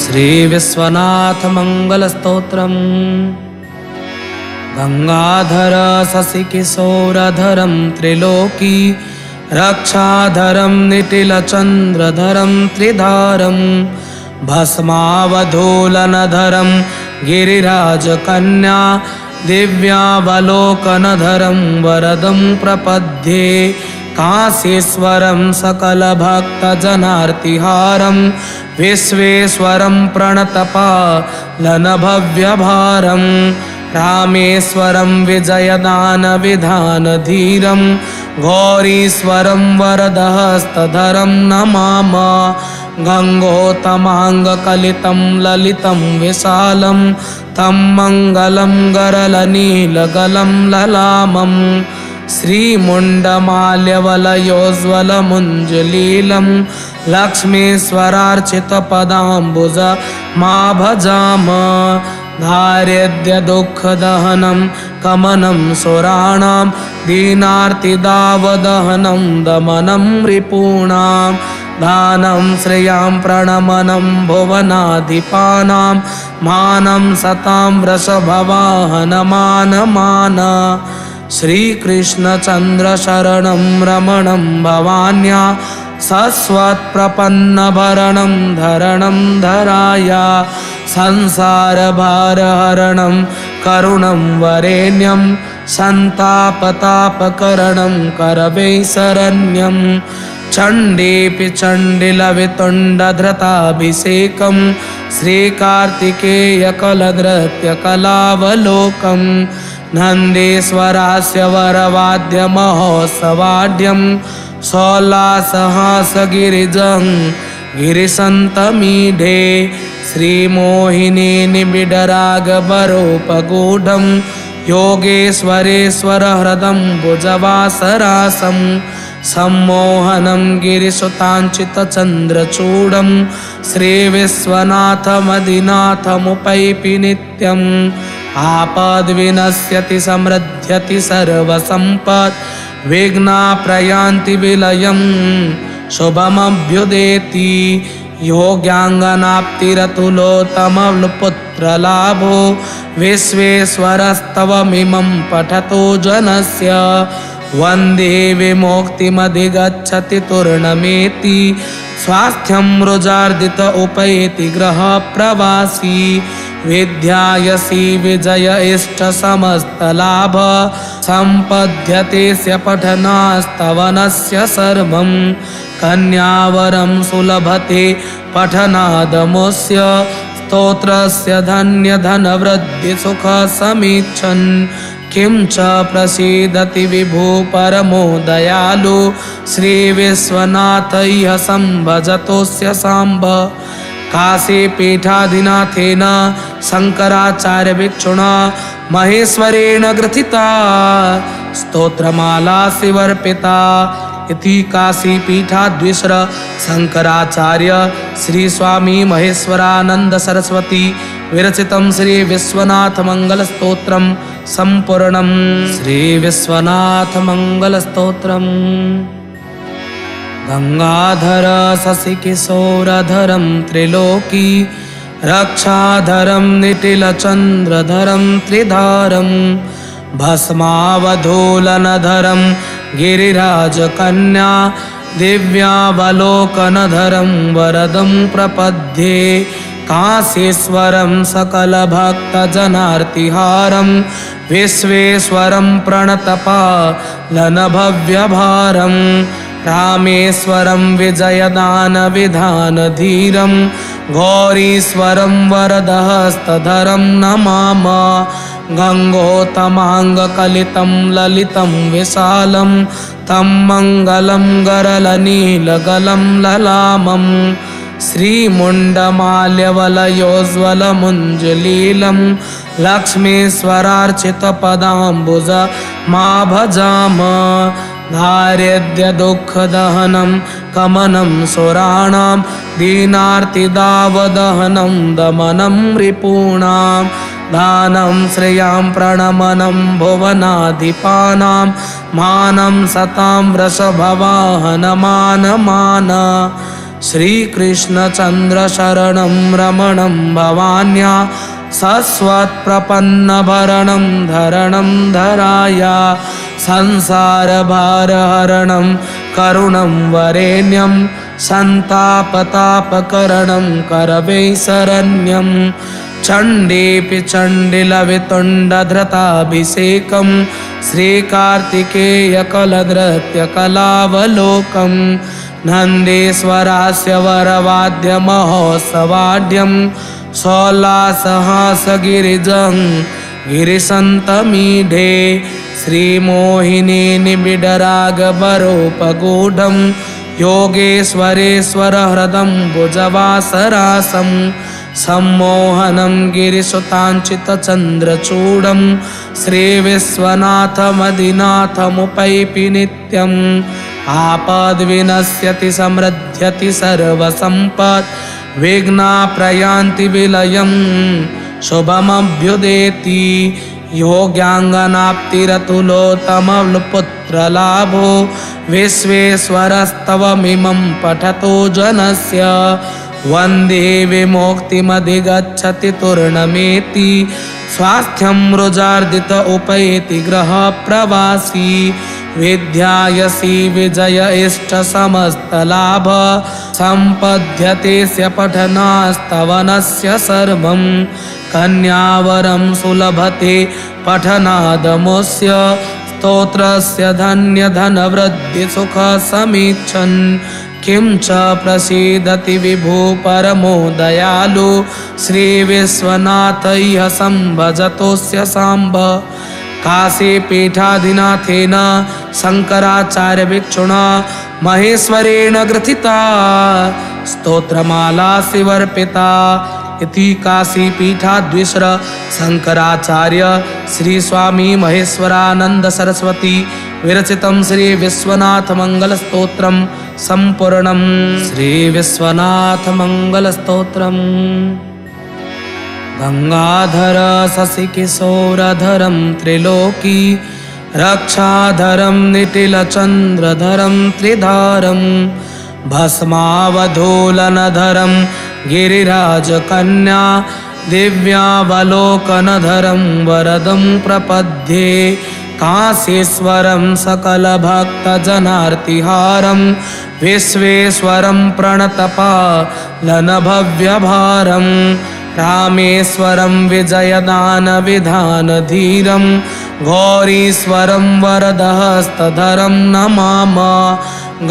श्री विश्वनाथ मंगलस्तोत्रम्। गंगाधर शशिकिशोरधरं त्रिलोकी रक्षाधरं निटिलचन्द्रधरं त्रिधारं भस्मावधूलनधरं गिरिराजकन्या दिव्यावलोकनधरं वरदं प्रपद्ये काशीश्वरं सकलभक्तजनार्तिहारं विश्वेश्वरं प्रणतपालनभव्यभारं रामेश्वरं विजयदानविधानधीरं गौरीश्वरं वरदहस्तधरं नमामः। गंगोतमांगकलितं ललितं विशालं तं मंगलं गरलनीलगलं ललामं श्रीमुण्डमाल्यवलयोज्ज्वलमुञ्जलीलं लक्ष्मीश्वरार्चितपदाम्बुज मा भजामः। दारिद्र्यदुःखदहनं कमनं सुराणां दीनार्तिदावदहनं दमनं रिपूणां दानं श्रियां प्रणमनं भुवनाधिपानां मानं सतां वृषभवाहनमानमान। श्रीकृष्णचन्द्रशरणं रमणं भवान्या सस्वत्प्रपन्नभरणं धरणं धराया संसारभारहरणं करुणं वरेण्यं सन्तापतापकरणं करवैशरण्यं चण्डेऽपि चण्डिलवितुण्डधृताभिषेकं श्रीकार्तिकेयकलनृत्यकलावलोकं नन्देश्वरास्य वरवाद्यमहोत्सवाढ्यं सोल्लासहासगिरिजं गिरिसन्तमीढे श्रीमोहिनी निबिडरागवरोपगूढं योगेश्वरेश्वरहृदं भुजवासरासं सम्मोहनं गिरिसुताञ्चितचन्द्रचूडं श्रीविश्वनाथमदिनाथमुपैपि नित्यम्। आपद्विनश्यति समृद्ध्यति सर्वसम्पत् विघ्नाप्रयान्ति विलयं शुभमभ्युदेति योग्याङ्गनाप्तिरतुलोत्तमपुत्रलाभो विश्वेश्वरस्तवमिमं पठतो जनस्य वन्दे विमुक्तिमधिगच्छति तूर्णमेति स्वास्थ्यं रुजार्दित उपैति गृहप्रवासी विद्यायसी विजय इष्ट समस्तलाभ सम्पद्यते स्य पठनास्तवनस्य सर्वं कन्यावरं सुलभते पठनादमुस्य स्तोत्रस्य धन्यधनवृद्धिसुखसमीक्षन् किं च प्रसीदति विभु परमो दयालु श्रीविश्वनाथय्य संभजतोऽस्य साम्ब। काशीपीठाधिनाथेन शङ्कराचार्यभिक्षुणा महेश्वरेण ग्रथिता स्तोत्रमाला शिवर्पिता इति काशीपीठाधीश्वर शङ्कराचार्य श्री स्वामी महेश्वरानंद सरस्वती विरचितं श्री विश्वनाथ मंगल स्तोत्रम संपूर्णम्। श्री विश्वनाथ मंगल स्तोत्रम्। गंगाधर शशिकिशोरधरं त्रिलोकी रक्षाधरं निटिलचन्द्रधरं त्रिधारं भस्मावधूलनधरं गिरिराजकन्या दिव्यावलोकनधरं वरदं प्रपद्ये काशीश्वरं सकलभक्तजनार्तिहारं विश्वेश्वरं प्रणतपालनभव्यभारं रामेश्वरं विजयदानविधानधीरं गौरीश्वरं वरदहस्तधरं नमामः। गंगोतमांगकलितं ललितं विशालं तं मंगलं गरलनीलगलं ललामं श्रीमुण्डमाल्यवलयोज्ज्वलमुञ्जलीलं लक्ष्मीश्वरार्चितपदाम्बुज मा भजामः। दारिद्र्यदुःखदहनं कमनं सुराणां दीनार्तिदावदहनं दमनं रिपूणां दानं श्रियां प्रणमनं भुवनाधिपानां मानं सतां वृषभवाहनमानमान। श्रीकृष्णचन्द्रशरणं रमणं भवान्या सस्वत्प्रपन्नभरणं धरणं धराया संसारभारहरणं करुणं वरेण्यं सन्तापतापकरणं करवैशरण्यं चण्डेऽपि चण्डिलवितुण्डधृताभिषेकं श्रीकार्तिकेयकलनृत्यकलावलोकं नन्देश्वरास्य वरवाद्यमहोत्सवाढ्यं सोल्लासहासगिरिजं गिरिसन्तमीढे श्रीमोहिनी निबिडरागभरोपगूढं योगेश्वरेश्वरहृदं भुजवासरासं सम्मोहनं गिरिसुताञ्चितचन्द्रचूडं श्रीविश्वनाथमदिनाथमुपैपि नित्यम् आपद्विनश्यति समृद्ध्यति सर्वसम्पत् विघ्नाप्रयान्ति विलयं शुभमभ्युदेति योग्याङ्गनाप्तिरतुलोत्तमपुत्रलाभो विश्वेश्वरस्तवमिमं पठतो जनस्य वन्दे विमुक्तिमधिगच्छति तूर्णमेति स्वास्थ्यं रुजार्दित उपैति गृहप्रवासी विद्यायसी विजय इष्ट समस्तलाभ सम्पद्यतेस्य पठनास्तवनस्य सर्वं कन्यावरं सुलभते पठनादमुस्य स्तोत्रस्य धन्यधनवृद्धिसुखसमीक्षन् किं च प्रसीदति विभो परमो दयालु श्रीविश्वनाथ इह संभजतोऽस्य साम्ब काशीपीठाधिनाथेन शङ्कराचार्यभिक्षुणा महेश्वरेण ग्रथिता स्तोत्रमाला शिवर्पिता इति काशीपीठाधीश्वर शङ्कराचार्य श्री स्वामी महेश्वरानंद सरस्वती विरचितं श्री विश्वनाथ मंगल स्तोत्रम संपूर्णं। श्री विश्वनाथ मंगल स्तोत्रम। गंगाधर शशिकिशोरधरं त्रिलोकी रक्षाधरं निटिलचन्द्रधरं त्रिधारं भस्मावधूलनधरं गिरिराजकन्या दिव्यावलोकनधरं वरदं प्रपद्ये काशीश्वरं सकलभक्तजनार्तिहारं विश्वेश्वरं प्रणतपालनभव्यभारं रामेश्वरं विजयदानविधानधीरं गौरीश्वरं वरदहस्तधरं नमामः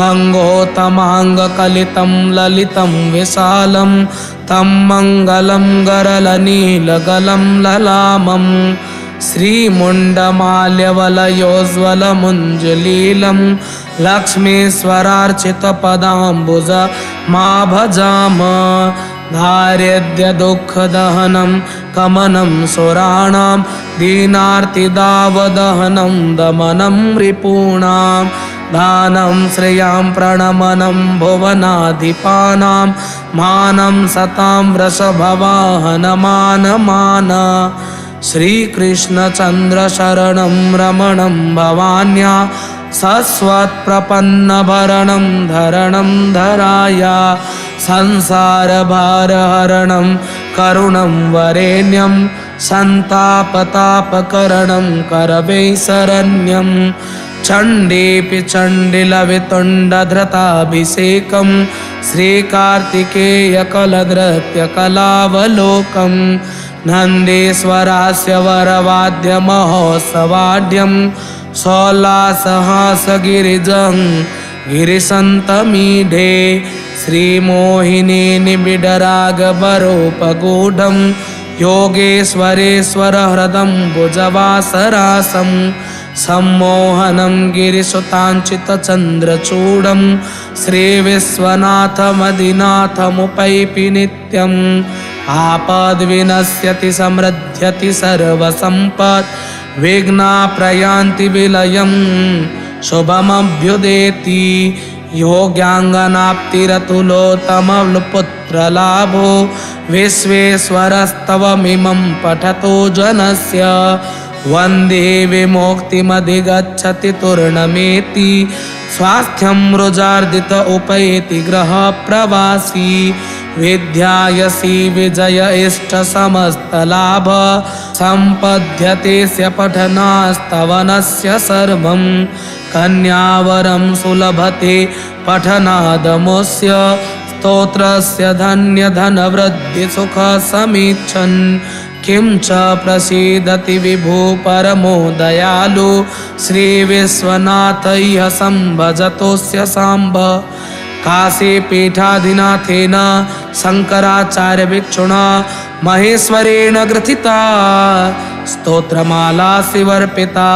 गङ्गोतमाङ्गकलितं ललितं विशालं तं मङ्गलं गरलनीलगलं ललामं श्रीमुण्डमाल्यवलयोज्ज्वलमुञ्जलीलं लक्ष्मीश्वरार्चितपदाम्बुज मा भजाम दारिद्र्यदुःखदहनं कमनं सुराणां दीनार्तिदावदहनं दमनं रिपूणां दानं श्रियां प्रणमनं भुवनाधिपानां मानं सतां वृषभवाहनमानमान श्रीकृष्णचन्द्रशरणं रमणं भवान्या सस्वत्प्रपन्नभरणं धरणं धराया संसारभारहरणं करुणं वरेण्यं सन्तापतापकरणं करवैशरण्यं चण्डेऽपि चण्डिलवितुण्डधृताभिषेकं श्रीकार्तिकेयकलनृत्यकलावलोकं नन्देश्वरास्य वरवाद्यमहोत्सवाढ्यं सोल्लासहासगिरिजं गिरिसन्तमीढे श्रीमोहिनी निबिडरागभरोपगूढं योगेश्वरेश्वरहृदं भुजवासरासं सम्मोहनं गिरिसुताञ्चितचन्द्रचूडं श्रीविश्वनाथमदिनाथमुपैपि नित्यम् आपद्विनश्यति समृद्ध्यति सर्वसम्पत् विघ्नाप्रयान्ति विलयं शुभमभ्युदेति योग्याङ्गनाप्तिरतुलोत्तमपुत्रलाभो विश्वेश्वरस्तवमिमं पठतो जनस्य वन्दे विमुक्तिमधिगच्छति तूर्णमेति स्वास्थ्यं रुजार्दित उपैति ग्रह प्रवासी विद्यायसी विजय इष्ट समस्त लाभ संपद्यते पठनास्तवनस्य सर्वं कन्यावरं सुलभते पठनादमुस्य स्तोत्रस्य धन्य धन वृद्धि सुख समीक्षन् किं च प्रसीदति विभु परमो दयालु श्री विश्वनाथ इह संभजतोस्य सांब काशी पीठाधिनाथेन शंकराचार्य भिक्षुणा महेश्वरेण ग्रथिता स्तोत्रमाला शिवर्पिता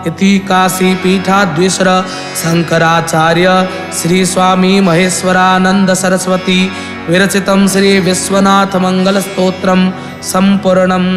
इति काशी पीठाधीश्वर शंकराचार्य श्री स्वामी महेश्वरानंद सरस्वती विरचितं श्री विश्वनाथ मंगल स्तोत्रम संपूर्णम्।